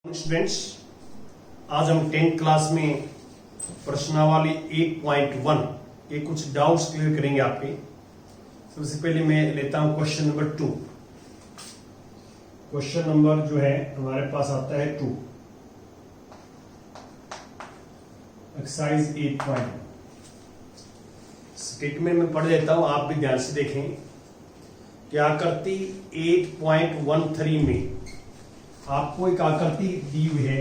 Students, आज हम 10th class में प्रश्नावली 1.1 के कुछ डाउट्स क्लियर करेंगे आपके। सबसे पहले मैं लेता हूं क्वेश्चन नंबर 2। क्वेश्चन नंबर जो है हमारे पास आता है 2, एक्सरसाइज 8.1। स्टेटमेंट में पढ़ देता हूं, आप भी ध्यान से देखें। क्या आकृति 8.13 में आपको एक आकृति दी हुई है।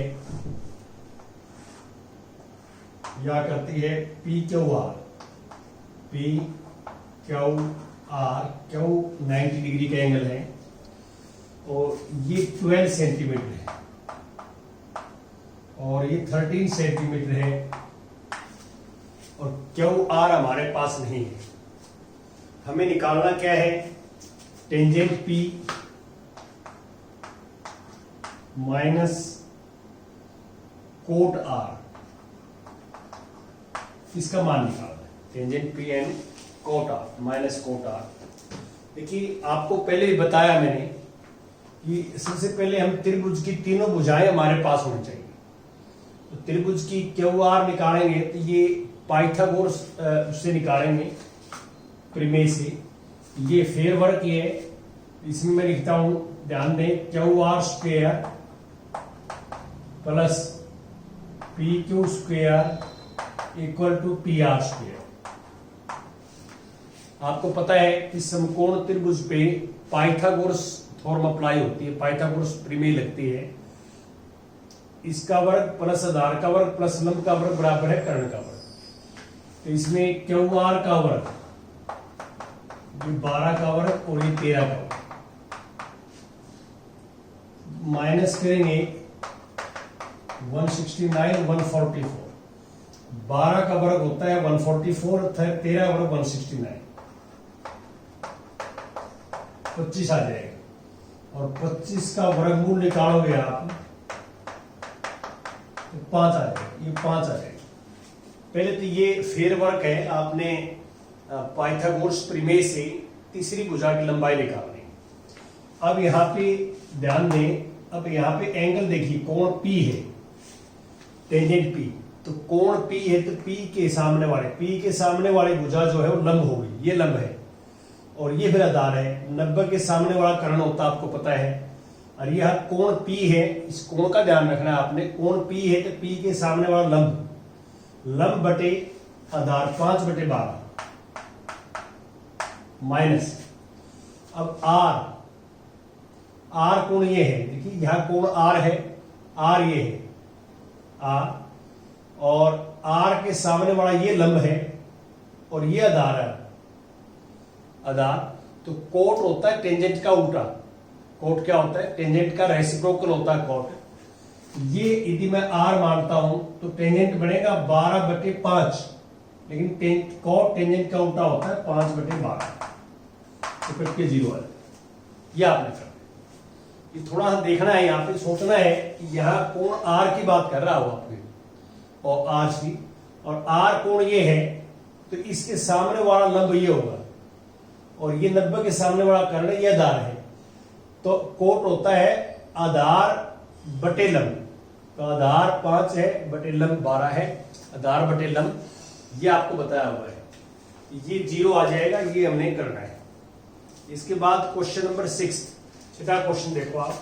यह आकृति है P Q R. P Q R, Q 90 degree का एंगल है और ये 12 सेंटीमीटर है और ये 13 सेंटीमीटर है और क्यू आर हमारे पास नहीं है। हमें निकालना क्या है? Tangent P minus cot R, इसका मान निकालना है। Tangent P and cot R minus cot R. देखिए, आपको पहले ही बताया मैंने कि सबसे पहले हम त्रिभुज की तीनों भुजाएं हमारे पास होनी चाहिए। तो त्रिभुज की क्यू आर निकालेंगे तो ये पाइथागोरस से निकालेंगे, प्रमेय से। ये फेर वर्क है, इसमें मैं लिखता हूं, ध्यान दें, Q R square plus P Q square equal to P R square. आपको पता है कि समकोण त्रिभुज पे पाइथागोरस थ्योरम अप्लाई होती है, पाइथागोरस प्रमेय लगती है। इसका वर्ग प्लस आधार का वर्ग प्लस लंब का वर्ग बराबर है कर्ण का वर्ग। तो इसमें क्यू आर का वर्ग 12 का वर्ग और ये 13 का वर्ग, माइनस करेंगे 169 144। 12 का वर्ग होता है 144, 13 वर्ग 169, 25 आ जाएगा। और 25 का वर्गमूल निकालोगे आप तो 5 आ जाएगा, ये 5 आ जाएगा। पहले तो ये फेर वर्क है, आपने पाइथागोरस प्रमेय से तीसरी भुजा की लंबाई निकालनी। अब यहां पे ध्यान दें, अब यहां पे एंगल देखिए, कोण P है, टेंजेंट P। तो कोण P है तो P के सामने वाली भुजा जो है वो लंब होगी, ये लंब है और ये फिर आधार है। 90 के सामने वाला कर्ण होता है, आपको पता है। और यह कोण P है, इस कोण का ध्यान रखना है आपने। कोण P है तो P के सामने वाला लंब बटे आधार 5/12 माइनस। अब आर कोण ये है, देखिए यहां कोण आर है, आर ये है आर, और आर के सामने वाला ये लंब है और ये आधार है, आधार। तो कोट होता है टेंजेंट का उल्टा। कोट क्या होता है? टेंजेंट का रेसिप्रोकल होता है कोट। ये यदि मैं आर मानता हूं तो टेंजेंट बनेगा 12/5, लेकिन कोट टेंजेंट का उल्टा होता है 5/12, तो कट के 0 आ जाए। यह आपने करना, ये थोड़ा सा देखना है, यहाँ पे सोचना है कि यहाँ कोण आर की बात कर रहा हो आपने और आर सी, और आर कोण ये है तो इसके सामने वाला लंब ये होगा और ये 90 के सामने वाला कर्ण ये आधार है। तो कोट होता है आधार बटे लंब। तो आधार 5 है बटे लंब 12 है, आधार बटे लंब, ये आपको बताया हुआ है। ये 0 आ जाएगा, ये हमने करना है। इसके बाद क्वेश्चन नंबर 6, छठा क्वेश्चन देखो आप,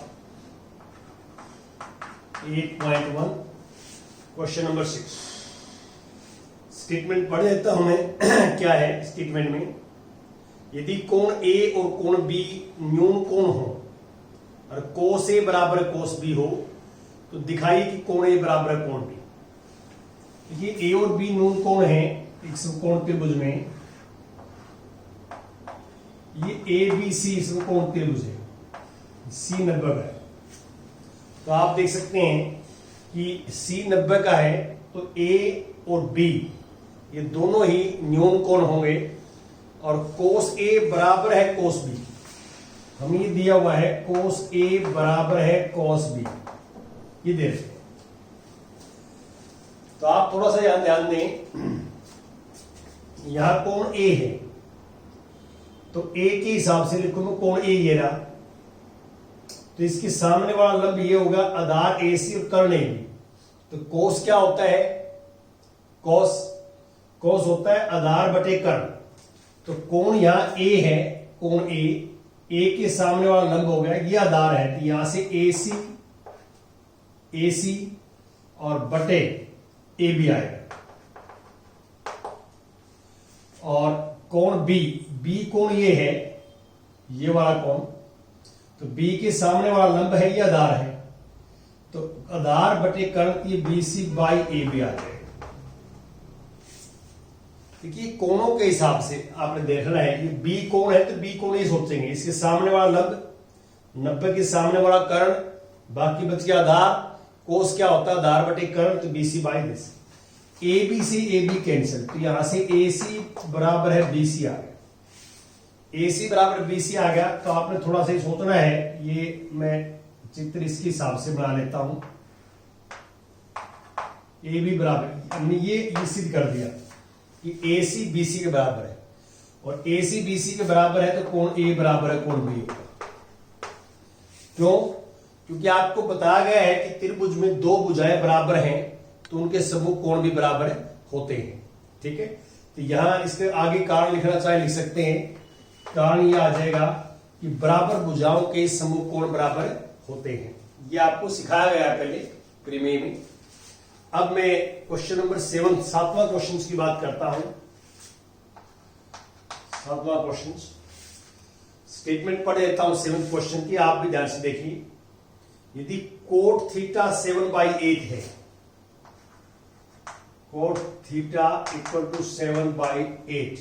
8.1 क्वेश्चन नंबर 6। स्टेटमेंट पढ़ देता हूं मैं। क्या है स्टेटमेंट में? यदि कोण A और कोण B न्यून कोण हो और कोस A बराबर कोस B हो तो दिखाइए कि कोण A बराबर कोण B। देखिए A और B न्यून कोण है एक समकोण त्रिभुज में। ये ABC समकोण त्रिभुज है, C 90 का है। तो आप देख सकते हैं कि C 90 का है तो A और B ये दोनों ही न्यून कोण होंगे और कोस A बराबर है कोस B। हमें ये दिया हुआ है कोस A बराबर है कोस B, ये दे रहे। तो आप थोड़ा सा यहां ध्यान दें, यहां कोण A है तो A के हिसाब से लिखूंगा कोण A ये रहा, तो इसके सामने वाला लंब ये होगा आधार AC और कर्ण AB। तो कोस क्या होता है? कोस होता है आधार बटे कर्ण। तो कोण यहां A है, कोण A के सामने वाला लंब हो गया, ये आधार है। तो यहां से AC और बटे AB आएगा। और कोण B कोण ये है, ये वाला कोण। तो B के सामने वाला लंब है, ये आधार है। तो आधार बटे कर्ण ये BC बाई AB आ जाएगा। देखिए कोणों के हिसाब से आपने देखना है कि B कोण है तो B कोण ही सोचेंगे। इसके सामने वाला लंब 90 के सामने वाला कर्ण, बाकी बच गया आधार। कोस क्या होता है? आधार बटे कर्ण, तो BC बाई BC। AB से AB कैंसिल, तो यहां से AC बराबर है BC आ गया। AC बराबर BC आ गया। तो आपने थोड़ा सा ही सोचना है। ये मैं चित्र इसके हिसाब से बना लेता हूं। AB बराबर, हमने ये सिद्ध कर दिया कि AC BC के बराबर है, और AC BC के बराबर है तो कोण A बराबर है कोण B। क्यों? क्योंकि आपको बताया गया है कि त्रिभुज में दो भुजाएं बराबर हैं तो उनके समूह कोण भी बराबर होते हैं। ठीक है, तो यहां इसके आगे कारण लिखना चाहे लिख सकते हैं। कारण ये आ जाएगा कि बराबर भुजाओं के समूह कोण बराबर होते हैं। ये आपको सिखाया गया पहले प्रीमे में। अब मैं क्वेश्चन नंबर 7 सातवां क्वेश्चन की बात करता हूं। सातवां क्वेश्चन स्टेटमेंट पढ़ देता हूं 7th क्वेश्चन की, आप भी ध्यान से देखिए। यदि कोट थीटा 7/8 है, कोट थीटा इक्वल टू 7/8,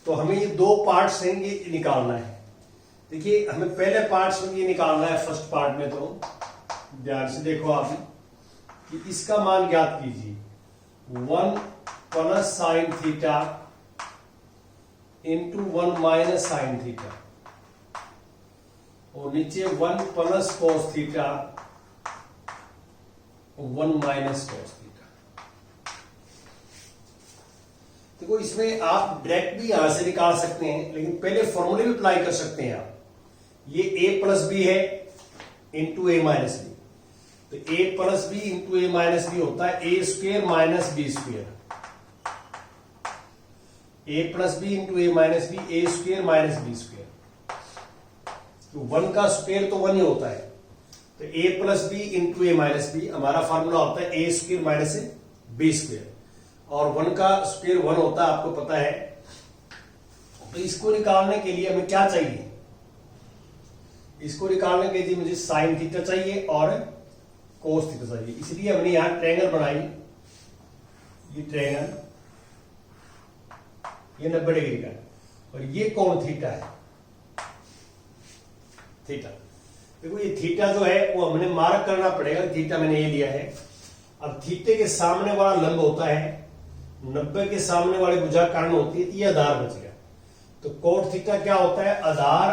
तो हमें ये दो पार्ट्स हैं, ये निकालना है। देखिए हमें पहले पार्ट्स में ये निकालना है। फर्स्ट पार्ट में तो ध्यान से देखो आप कि इसका मान ज्ञात कीजिए। 1 plus sine theta into 1 minus sine theta, और नीचे 1 plus cos theta 1 minus cos theta. देखो इसमें आप डायरेक्ट भी यहां से निकाल सकते हैं, लेकिन पहले फॉर्मूले भी अप्लाई कर सकते हैं आप। ये a प्लस बी है इंटू ए माइनस बी, तो a plus B into A minus B होता है A square minus B square. a plus B into A minus B, A square minus B square. तो 1 का square तो 1 ही होता है, तो a plus B into A minus B हमारा formula होता है A square minus B square, और 1 का स्क्वेयर 1 होता है, आपको पता है। तो इसको निकालने के लिए हमें क्या चाहिए? इसको निकालने के लिए मुझे साइन थीटा चाहिए और कोस थीटा चाहिए। इसलिए हमने यहां ट्रायंगल बनाई। ये ट्रायंगल ये 90 डिग्री का, और ये कोण थीटा है, थीटा। देखो ये थीटा जो है वो हमने मार्क करना पड़ेगा। थीटा मैंने ये लिया है। अब थीटे के सामने वाला लंब होता है 90 के सामने वाली भुजा कर्ण होती है, ये आधार बच गया। तो कोट थीटा क्या होता है? आधार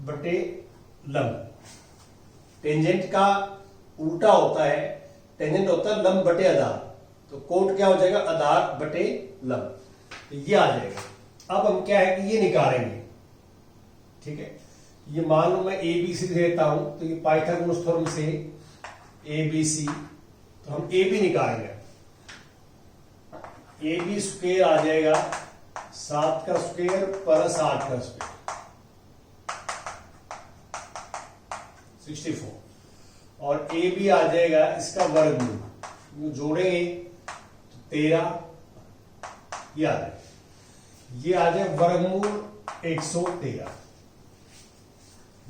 बटे लंब। टेंजेंट का उल्टा होता है, टेंजेंट होता है लंब बटे आधार। तो कोट क्या हो जाएगा? आधार बटे लंब। तो ये आ जाएगा। अब हम क्या है कि ये निकालेंगे। ठीक है, ये मान लो मैं ABC देता हूं, तो ये पाइथागोरस थ्योरम से ABC, तो हम AB निकालेंगे। AB स्क्वेयर आ जाएगा 7 का स्क्वेयर प्लस 8 का स्क्वेयर 64, और AB आ जाएगा इसका वर्गमूल, जोड़ेंगे तो 13, ये आ जाएगा। ये आ जाए वर्गमूल 113।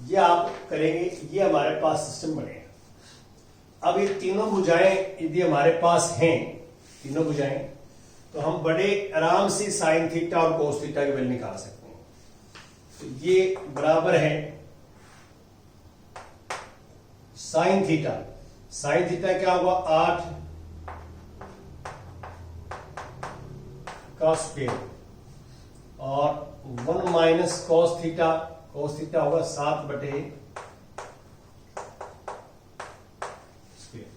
ये आप करेंगे, ये हमारे पास सिस्टम बनेगा। अब ये तीनों भुजाएं यदि हमारे पास हैं, तीनों भुजाएं, तो हम बड़े आराम से साइन थीटा और कोस थीटा की वैल्यू निकाल सकते हैं। तो ये बराबर है साइन थीटा। साइन थीटा क्या होगा? 8 का स्क्वायर, और 1 minus cos theta. Cos theta होगा 7 बटे स्क्वायर।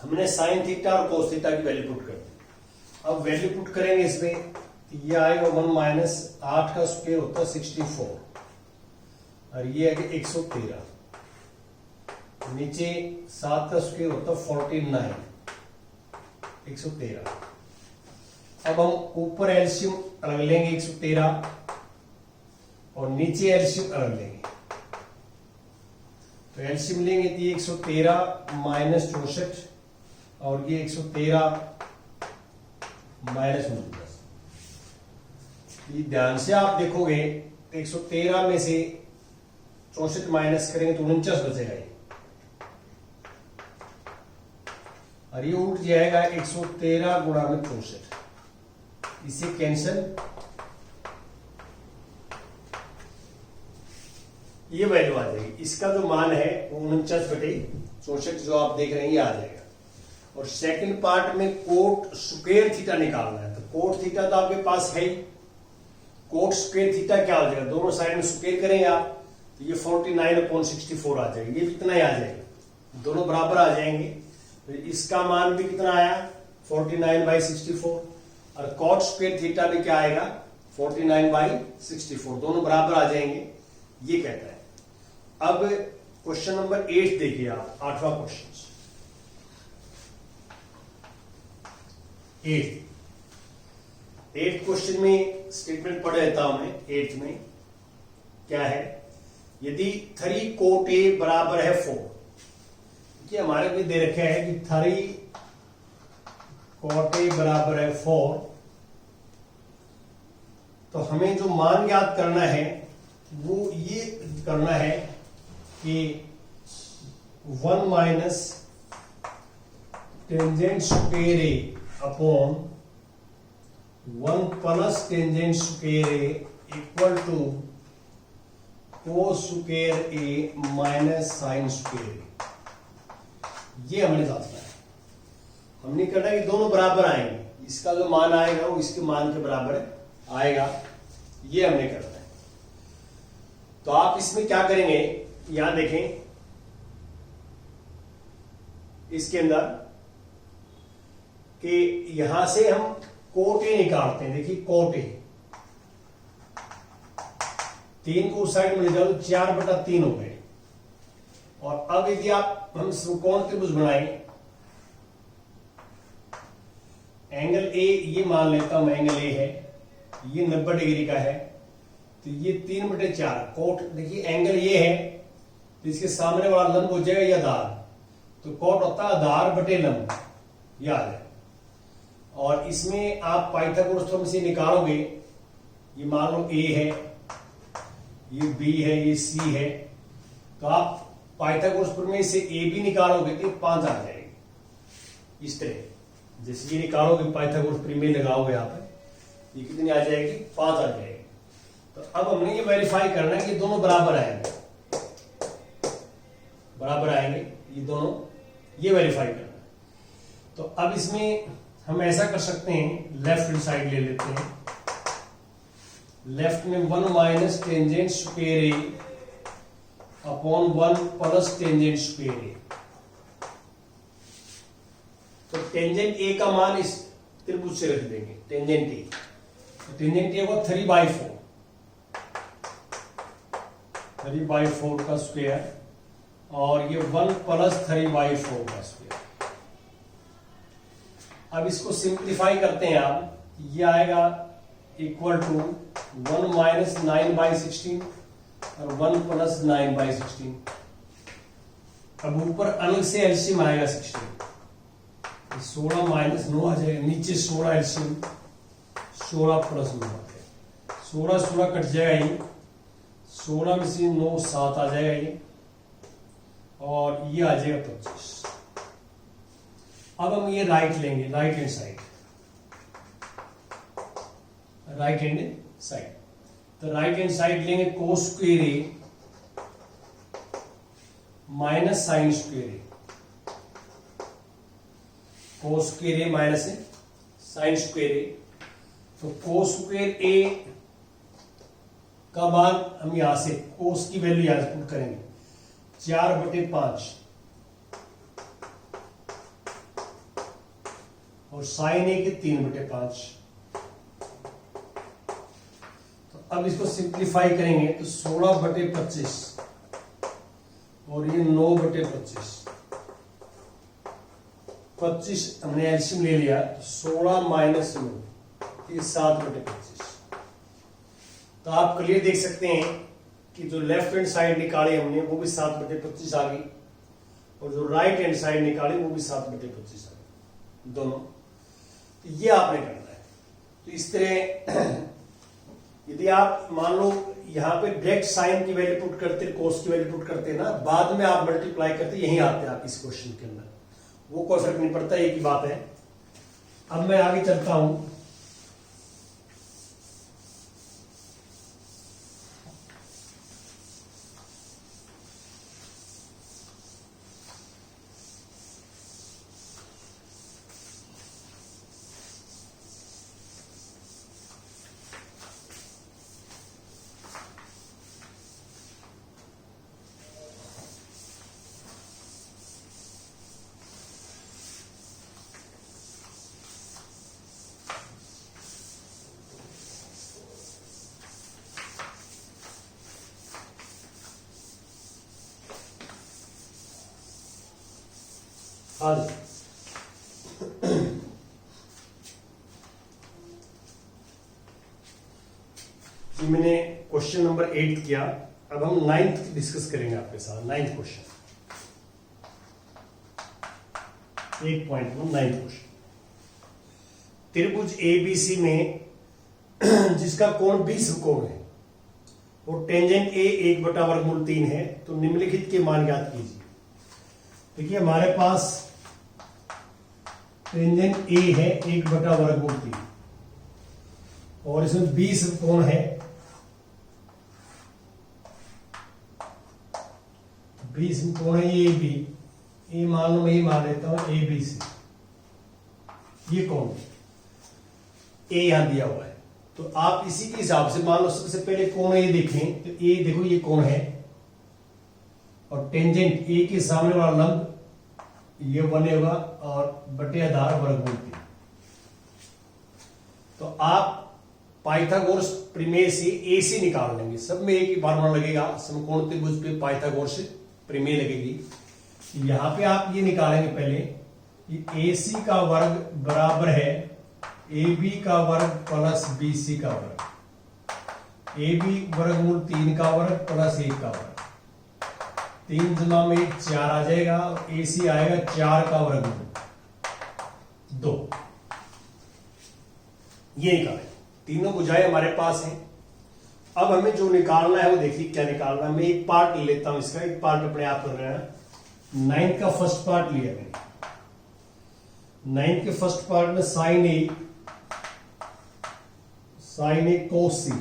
हमने साइन थीटा और कोस थीटा की वैल्यू पुट कर दी। अब वैल्यू पुट करेंगे इसमें, ये आएगा 1 माइनस 8 का स्क्वायर होता है 64, और ये है कि 113, नीचे 7 का स्क्वायर होता है 49, 113। अब हम ऊपर एलसीएम अलग लेंगे 113 और नीचे एलसीएम अलग लेंगे। तो एलसीएम लेंगे तो ये 113 माइनस 64 और ये 113 माइनस 49। ये ध्यान से आप देखोगे 113 में से 64 माइनस करेंगे तो 49 बचेगा ये, और ये उठ जाएगा 113 गुणा में 64, इसे कैंसिल, ये वैल्यू आ जाएगी। इसका जो मान है वो 49/64 जो आप देख रहे हैं ये आ जाएगा। और सेकंड पार्ट में कोट स्क्वायर थीटा निकालना है, तो कोट थीटा तो आपके पास है ही। कोट स्क्वायर थीटा क्या हो जाएगा, दोनों साइड में स्क्वायर करेंगे आप तो ये 49/64 आ जाएगा, ये भी इतना ही आ जाएगा, दोनों बराबर आ जाएंगे। तो इसका मान भी कितना आया 49/64 और कॉट स्क्वायर थीटा भी क्या आएगा 49/64, दोनों बराबर आ जाएंगे, ये कहता है। अब क्वेश्चन नंबर 8 देखिए आप, 8वां क्वेश्चन। 8 क्वेश्चन में स्टेटमेंट पढ़ लेता हूं मैं। 8 में क्या है, यदि 3 कोट ए बराबर है 4, देखिए हमारे में दे रखा है कि 3 कोट ए बराबर है 4, तो हमें जो मान ज्ञात करना है वो ये करना है कि 1 minus tangent square A upon 1 plus tangent square A equal to cos square A minus sine square A, ये हमने जांचना है। हमने करना है कि दोनों बराबर आएंगे, इसका जो मान आएगा वो इसके मान के बराबर आएगा, ये हमने करना है। तो आप इसमें क्या करेंगे, यहां देखें इसके अंदर कि यहां से हम कोट ए निकालते हैं। देखिए कोट ए 3 को उस साइड में ले जाओ तो 4/3 हो गए। और अब यदि आप हम समकोण त्रिभुज बनाएं, एंगल ए ये मान लेता हूं, एंगल ए है, ये 90 डिग्री का है, तो ये 3/4 कोट। देखिए एंगल ये है तो इसके सामने वाला लंब हो जाएगा ये आधार, तो कोट होता है आधार बटे लंब, याद है। और इसमें आप पाइथागोरस थ्योरम से निकालोगे, ये मान लो ए है, ये बी है, ये सी है, तो आप पाइथागोरस प्रमेय से ए बी निकालोगे तो 5 आ जाएगी। इस तरह जैसे ये निकालोगे पाइथागोरस प्रमेय लगाओगे यहाँ पे, ये कितनी आ जाएगी 5 आ जाएगी। तो अब हमने ये वेरीफाई करना है कि दोनों बराबर आएंगे, बराबर आएंगे ये दोनों, ये वेरीफाई करना है। तो अब इसमें हम ऐसा कर सकते हैं, लेफ्ट हैंड साइड ले लेते हैं। लेफ्ट में 1 minus tangent square A upon 1 plus tangent square ए। तो टेंजेंट ए का मान इस त्रिभुज से रख देंगे, टेंजेंट ए। तो टेंजेंट ए को 3/4, 3/4 का स्क्वायर, और ये 1 प्लस 3/4 का स्क्वायर। अब इसको सिंप्लीफाई करते हैं आप, ये आएगा इक्वल टू 1 माइनस 9/16 और 1 प्लस 9/16। अब ऊपर अलग से एलसीएम आएगा 16, 16 माइनस 9 आ जाएगा, नीचे 16 एलसीएम, 16 प्लस 9 आ जाएगा, 16 कट जाएगा, ये 16 में से 9 7 आ जाएगा ये, और ये आ जाएगा 25। अब हम ये राइट लेंगे, right hand side, right hand side. तो राइट हैंड साइड लेंगे कोस square A minus sine square A, cos square A minus sine square ए। तो कोस स्क्वायर ए का मान हम यहां से कोस की वैल्यू यहां से पुट करेंगे 4/5, और साइन ए के 3/5। तो अब इसको सिंप्लीफाई करेंगे तो 16/25 और ये 9/25, 25 हमने एलसीएम ले लिया तो 16 माइनस 9 ये 7/25। तो आप क्लियर देख सकते हैं कि जो लेफ्ट हैंड साइड निकाली हमने वो भी 7/25 आ गई और जो राइट हैंड साइड निकाली वो भी 7/25 आ गई, दोनों। तो ये आपने करना है। तो इस तरह यदि आप मान लो यहां पे डायरेक्ट साइन की वैल्यू पुट करते, कोस की वैल्यू पुट करते ना, बाद में आप मल्टीप्लाई करते, यहीं आते हैं आप इस क्वेश्चन के अंदर, वो कोई फर्क नहीं पड़ता, एक ही बात है। अब मैं आगे चलता हूं। आज मैंने क्वेश्चन नंबर 8 किया। अब हम 9th डिस्कस करेंगे आपके साथ। 9th question, 8.1 9th question. त्रिभुज एबीसी में जिसका कोण 20 कोण है और टेंजेंट ए 1/√3 है, तो निम्नलिखित के मान ज्ञात कीजिए। देखिए हमारे पास टेंजेंट ए है 1/√3 और इसमें 20 कोण है, 20 कोण है ये बी, ये मान लो, मैं ये मान लेता हूं ए बी सी, ये कोण ए यहां दिया हुआ है। तो आप इसी के हिसाब से मान लो, सबसे पहले कोण ए देखें तो ए देखो ये कोण है और टेंजेंट ए के सामने वाला लंब ये बनेगा और बटे आधार √3। तो आप पाइथागोरस प्रमेय से ए सी निकाल लेंगे। सब में एक ही फार्मूला लगेगा, समकोण त्रिभुज पे पाइथागोरस प्रमेय लगेगी। यहां पे आप ये निकालेंगे पहले कि ए सी का वर्ग बराबर है ए बी का वर्ग प्लस बी सी का वर्ग, ए बी √3 का वर्ग प्लस 1 का वर्ग, 3 जमा में 1 4 आ जाएगा और ए सी आएगा 4 का वर्गमूल 2। ये निकाले, तीनों बुझाए हमारे पास हैं। अब हमें जो निकालना है वो देखिए क्या निकालना है। मैं एक पार्ट ले लेता हूं इसका, एक पार्ट अपने आप कर रहे हैं। 9th का फर्स्ट पार्ट लिया मैंने। 9th के फर्स्ट पार्ट में साइन ए कोस सी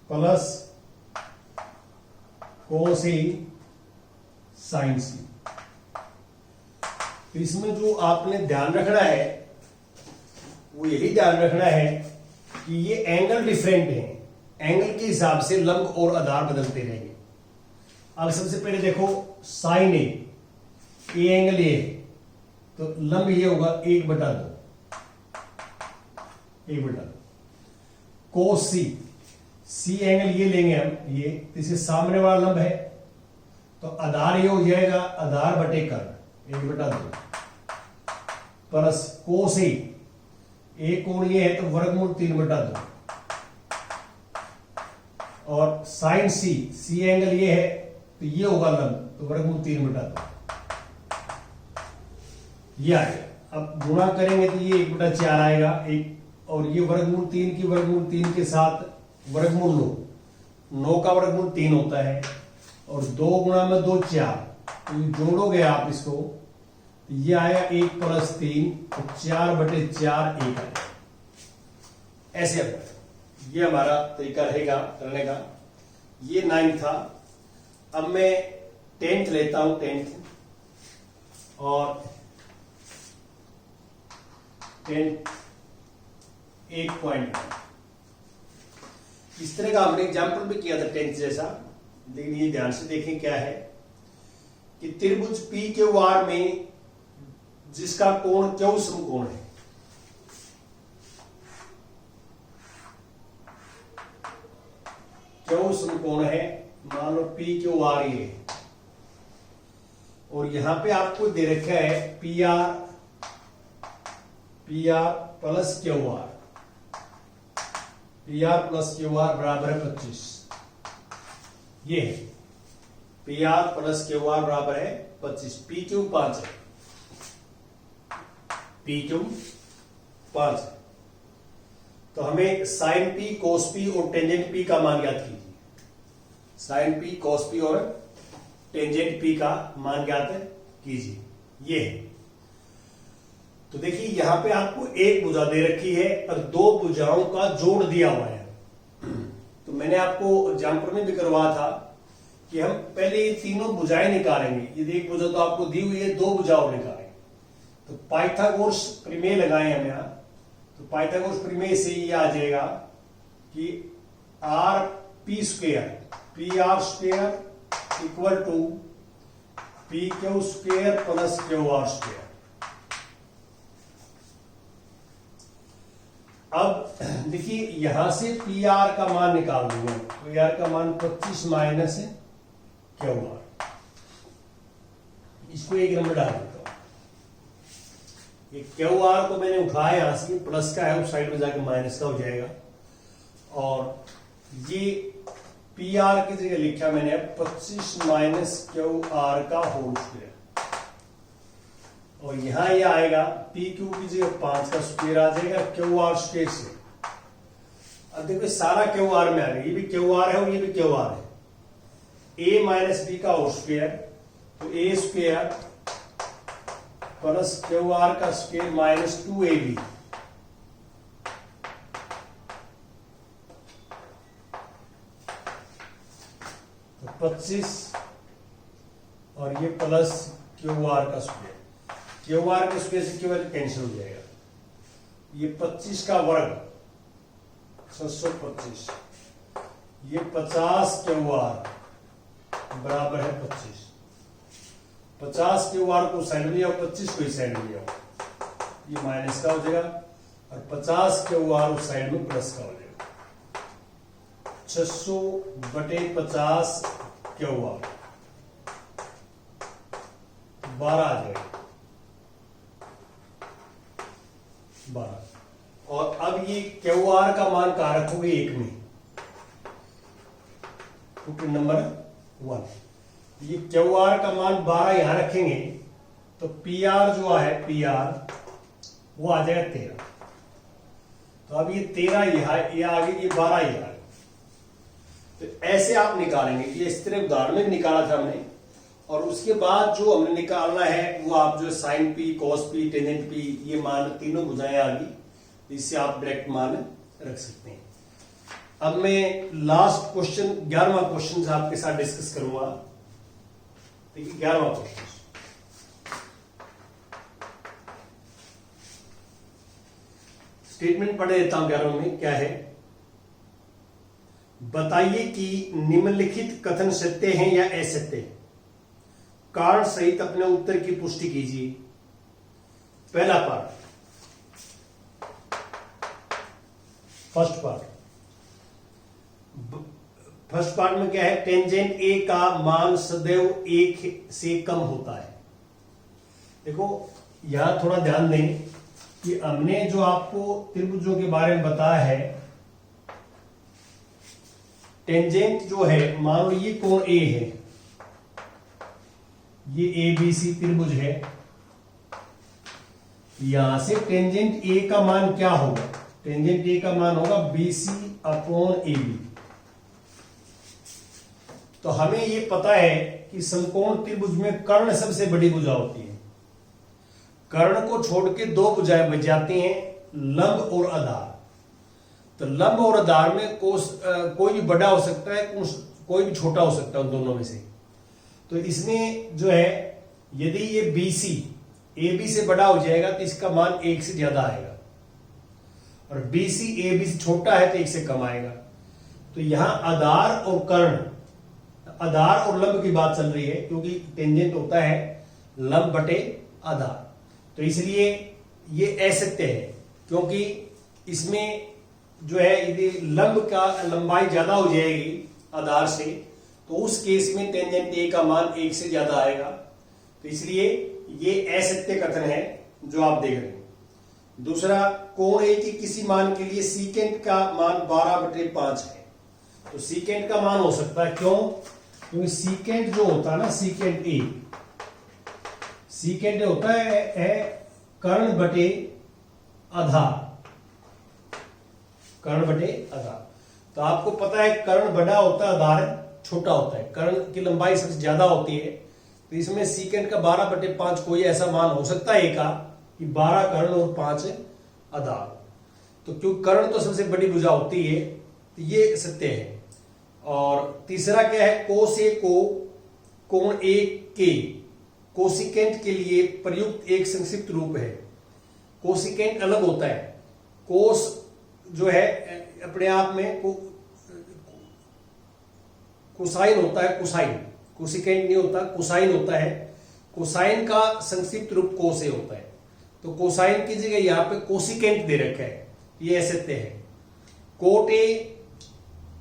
प्लस कोस ए साइन सी। तो इसमें जो आपने ध्यान रखना है वो यही ध्यान रखना है कि ये एंगल डिफरेंट है, एंगल के हिसाब से लंब और आधार बदलते रहेंगे। अब सबसे पहले देखो साइन ए एंगल ए है तो लंब ये होगा 1/2, 1/2। कोस सी एंगल ये लेंगे हम, ये इसके सामने वाला लंब है तो आधार ये हो जाएगा आधार बटे कर्ण 1/2 प्लस कोस ए कोण ये है तो वर्गमूल 3/2 और साइन सी एंगल ये है तो ये होगा लंब तो वर्गमूल 3/2 ये आएगा। अब गुणा करेंगे तो ये 1/4 आएगा एक, और ये वर्गमूल 3 की वर्गमूल 3 के साथ वर्गमूल 9 का वर्गमूल 3 होता है और 2 गुणा में 2 4, तो जोड़ोगे आप इसको तो ये आएगा 1 + 3 तो 4/4 1 आएगा। ऐसे अब ये हमारा तरीका रहेगा करने का। ये 9 था। अब मैं 10th लेता हूं, 10th और 10th 8.1। इस तरह का हमने एग्जाम्पल भी किया था 10th जैसा, लेकिन ये ध्यान से देखें क्या है कि त्रिभुज पी क्यू आर में जिसका कोण क्यू समकोण है, क्यू समकोण है, मान लो पी क्यू आर ये, और यहां पे आपको दे रखा है P R plus Q are, P R plus Q are बराबर है 25। ये है P R plus Q are बराबर है 25। पी क्यू 5 है, पी क्यू 5 है। तो हमें साइन पी, कोस पी और टेंजेंट पी का मान ज्ञात कीजिए। साइन पी, कोस पी और टेंजेंट पी का मान ज्ञात कीजिए। ये है। तो देखिए यहां पे आपको एक भुजा दे रखी है और दो भुजाओं का जोड़ दिया हुआ है। तो मैंने आपको एग्जाम्पल में भी करवाया था कि हम पहले ये तीनों भुजाएं निकालेंगे। यदि एक भुजा तो आपको दी हुई है, दो भुजा और निकालेंगे। तो पाइथागोरस प्रमेय लगाए हम यहां। तो पाइथागोरस प्रमेय से ये आ जाएगा कि R P square, P R square equal to P Q square plus Q R square. अब देखिए यहां से पी आर का मान निकाल दूंगा। पी आर का मान 25 माइनस है क्यू आर। इसको एक नंबर डाल देता हूं। ये क्यू आर को मैंने उठाया यहां से, प्लस का है, उस साइड में जाके माइनस का हो जाएगा। और ये पी आर की जगह लिखा मैंने 25 माइनस क्यू आर का होल स्क्वायर। और यहां ये आएगा पी क्यू की जगह 5 का स्क्वायर आ जाएगा क्यू आर स्क्वायर से। अब देखो सारा क्यू आर में आ गया, ये भी क्यू आर है और ये भी क्यू आर है। ए माइनस बी का होल स्क्वायर, तो ए स्क्वायर प्लस क्यू आर का स्क्वायर माइनस 2ab। तो 25 और ये प्लस क्यू आर का स्क्वायर। क्यू आर के स्क्वायर से क्यू आर कैंसिल हो जाएगा। ये 25 का वर्ग 625, ये 50 क्यू आर बराबर है 25। 50 क्यू आर को साइड में आओ, 25 को ही साइड में आओ, ये माइनस का हो जाएगा। और 50 क्यू आर उस साइड में प्लस का हो जाएगा। 600/50 क्यू आर 12 आ जाएगा, 12। और अब ये क्यू आर का मान कहां रखोगे? 1 में, क्वेश्चन नंबर 1। ये क्यू आर का मान 12 यहां रखेंगे तो पी आर जो है, पी आर वो आ जाएगा 13। तो अब ये 13 ये आगे, ये 12 ये आगे। तो ऐसे आप निकालेंगे। ये इस तरह उदाहरण में निकाला था हमने। और उसके बाद जो हमने निकालना है वो आप जो sine P, cos P, tangent P, ये मान तीनों भुजाएं आ गई, इससे आप डायरेक्ट मान रख सकते हैं। अब मैं लास्ट क्वेश्चन 11वां क्वेश्चन आपके साथ डिस्कस करूंगा। देखिए 11वां क्वेश्चन स्टेटमेंट पढ़े देता हूं। 11वें में क्या है? बताइए कि निम्नलिखित कथन सत्य हैं या असत्य हैं। कारण सहित अपने उत्तर की पुष्टि कीजिए। पहला पार्ट, फर्स्ट पार्ट में क्या है? टेंजेंट ए का मान सदैव 1 से कम होता है। देखो यहां थोड़ा ध्यान दें कि हमने जो आपको त्रिभुजों के बारे में बताया है, टेंजेंट जो है, मान लो ये कोण ए है, ये ABC त्रिभुज है। यहां से टेंजेंट ए का मान क्या होगा? टेंजेंट ए का मान होगा BC/AB। तो हमें ये पता है कि समकोण त्रिभुज में कर्ण सबसे बड़ी भुजा होती है। कर्ण को छोड़ के दो भुजाएं बच जाती हैं, लंब और आधार। तो लंब और आधार में कोई भी बड़ा हो सकता है, कोई भी छोटा हो सकता है उन दोनों में से। तो इसमें जो है, यदि ये BC AB से बड़ा हो जाएगा तो इसका मान 1 से ज्यादा आएगा, और BC AB से छोटा है तो 1 से कम आएगा। तो यहां आधार और कर्ण, आधार और लंब की बात चल रही है, क्योंकि टेंजेंट होता है लंब बटे आधार। तो इसलिए ये असत्य है, क्योंकि इसमें जो है यदि लंब का लंबाई ज्यादा हो जाएगी आधार से, तो उस केस में टेंजेंट ए का मान 1 से ज्यादा आएगा। तो इसलिए ये असत्य कथन है जो आप देख रहे हैं। दूसरा, कोण ए की किसी मान के लिए सीकेंट का मान 12/5 है। तो सीकेंट का मान हो सकता है, क्यों? क्योंकि सीकेंट जो होता है ना, सीकेंट ए, सीकेंट होता है कर्ण बटे आधार, कर्ण बटे आधार। तो आपको पता है कर्ण बड़ा होता है, आधार छोटा होता है, कर्ण की लंबाई सबसे ज्यादा होती है। तो इसमें सीकेंट का 12/5 कोई ऐसा मान हो सकता है का कि 12 कर्ण और 5 आधार। तो क्योंकि कर्ण तो सबसे बड़ी भुजा होती है, तो ये सत्य है। और तीसरा क्या है, कोस ए को कोण ए के कोसिकेंट के लिए प्रयुक्त एक संक्षिप्त रूप है। कोसिकेंट अलग होता है, कोस जो है अपने आप में कोसाइन होता है, कोसाइन, कोसिकेंट नहीं होता, कोसाइन होता है। कोसाइन का संक्षिप्त रूप कोस ए होता है। तो कोसाइन की जगह यहां पे कोसिकेंट दे रखा है, ये असत्य है। कोट ए,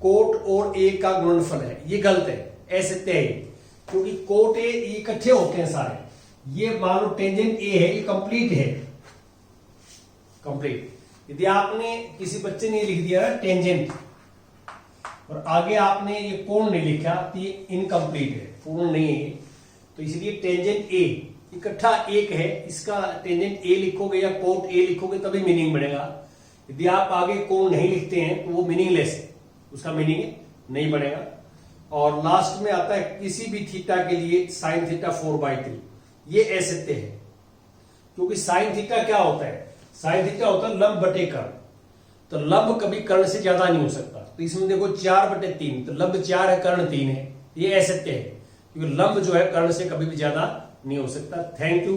कोट और ए का गुणनफल है, ये गलत है, असत्य है, क्योंकि कोट ए इकट्ठे होते हैं सारे। ये मान लो टेंजेंट ए है, ये कंप्लीट है, कंप्लीट। यदि आपने किसी बच्चे ने लिख दिया टेंजेंट और आगे आपने ये कोण नहीं लिखा, तो ये इनकम्प्लीट है, पूर्ण नहीं है। तो इसलिए टेंजेंट ए इकट्ठा एक है, इसका टेंजेंट ए लिखोगे या कोट ए लिखोगे तभी मीनिंग बनेगा। यदि आप आगे कोण नहीं लिखते हैं तो वो मीनिंगलेस है, उसका मीनिंग नहीं बनेगा। और लास्ट में आता है किसी भी थीटा के लिए साइन थीटा 4/3, ये असत्य है। क्योंकि साइन थीटा क्या होता है, साइन थीटा होता है लंब बटे कर्ण। तो लंब कभी कर्ण से ज्यादा नहीं हो सकता। तो इसमें देखो 4/3, तो लंब 4 है, कर्ण 3 है, ये असत्य है, क्योंकि लंब जो है कर्ण से कभी भी ज्यादा नहीं हो सकता। Thank you.